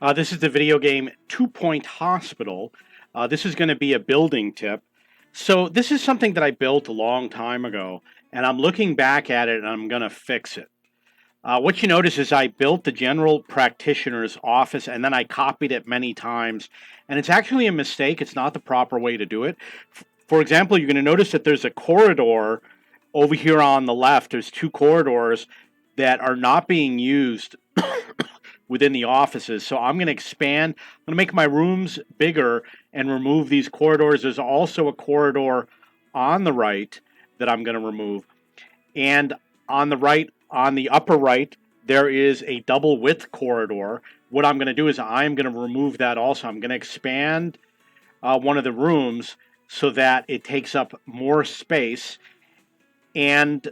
This is the video game 2 Point Hospital. This is going to be a building tip. So this is something that I built a long time ago, and I'm looking back at it and I'm going to fix it. What you notice is I built the general practitioner's office and then I copied it many times, and it's actually a mistake. It's not the proper way to do it. For example, you're going to notice that there's a corridor over here on the left. There's two corridors that are not being used within the offices. So I'm going to expand. I'm going to make my rooms bigger and remove these corridors. There's also a corridor on the right that I'm going to remove. And on the right, on the upper right, there is a double width corridor. What I'm going to do is I'm going to remove that also. I'm going to expand one of the rooms so that it takes up more space, and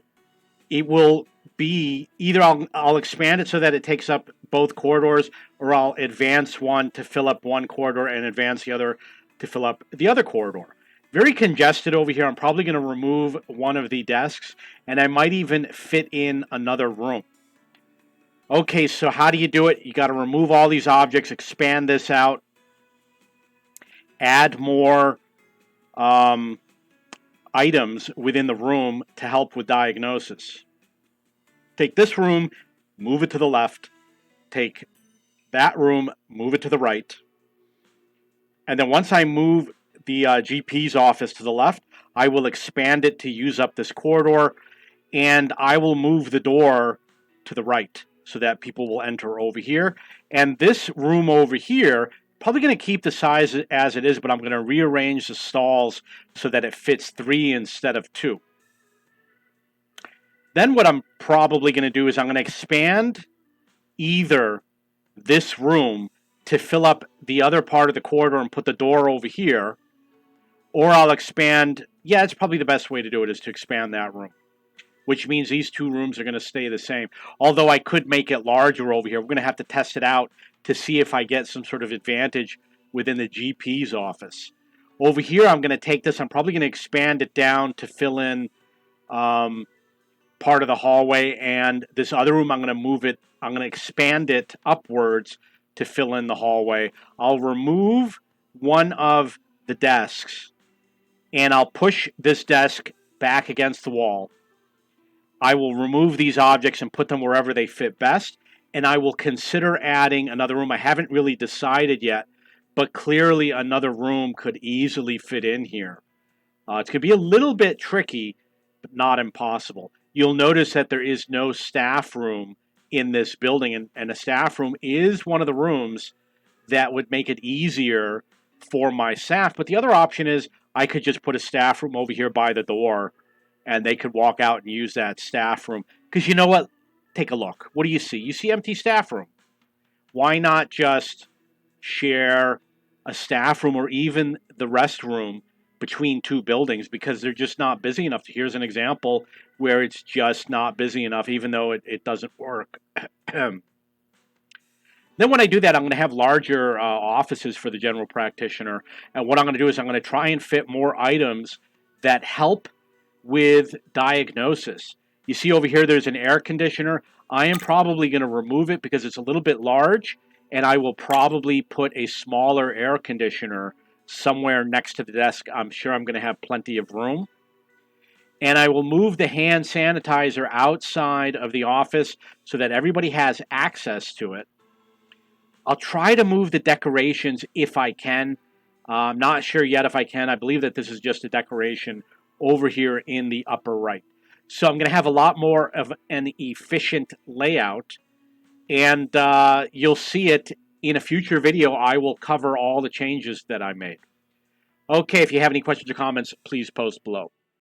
it will be either I'll expand it so that it takes up both corridors, or I'll advance one to fill up one corridor and advance the other to fill up the other corridor. Very congested over here. I'm probably going to remove one of the desks, and I might even fit in another room. Okay, so how do you do it? You got to remove all these objects, expand this out, add more items within the room to help with diagnosis. Take this room, move it to the left, take that room, move it to the right, and then once I move the GP's office to the left, I will expand it to use up this corridor, and I will move the door to the right so that people will enter over here. And this room over here, probably going to keep the size as it is, but I'm going to rearrange the stalls so that it fits 3 instead of 2. Then what I'm probably going to do is I'm going to expand either this room to fill up the other part of the corridor and put the door over here, or I'll expand, yeah, it's probably the best way to do it is to expand that room, which means these two rooms are going to stay the same. Although I could make it larger over here. We're going to have to test it out to see if I get some sort of advantage within the GP's office. Over here, I'm going to take this, I'm probably going to expand it down to fill in part of the hallway, and this other room, I'm going to move it, I'm going to expand it upwards to fill in the hallway. I'll remove one of the desks, and I'll push this desk back against the wall. I will remove these objects and put them wherever they fit best, and I will consider adding another room. I haven't really decided yet, but clearly another room could easily fit in here. It's going to be a little bit tricky, but not impossible. You'll notice that there is no staff room in this building, and a staff room is one of the rooms that would make it easier for my staff. But the other option is I could just put a staff room over here by the door, and they could walk out and use that staff room. Because you know what? Take a look. What do you see? You see empty staff room. Why not just share a staff room or even the restroom between two buildings, because they're just not busy enough. Here's an example where it's just not busy enough, even though it doesn't work. Then when I do that, I'm going to have larger offices for the general practitioner. And what I'm going to do is I'm going to try and fit more items that help with diagnosis. You see over here, there's an air conditioner. I am probably going to remove it because it's a little bit large, and I will probably put a smaller air conditioner somewhere next to the desk. I'm sure I'm going to have plenty of room. And I will move the hand sanitizer outside of the office so that everybody has access to it. I'll try to move the decorations if I can. I'm not sure yet if I can. I believe that this is just a decoration over here in the upper right. So I'm going to have a lot more of an efficient layout, and you'll see it in a future video. I will cover all the changes that I made. Okay, if you have any questions or comments, please post below.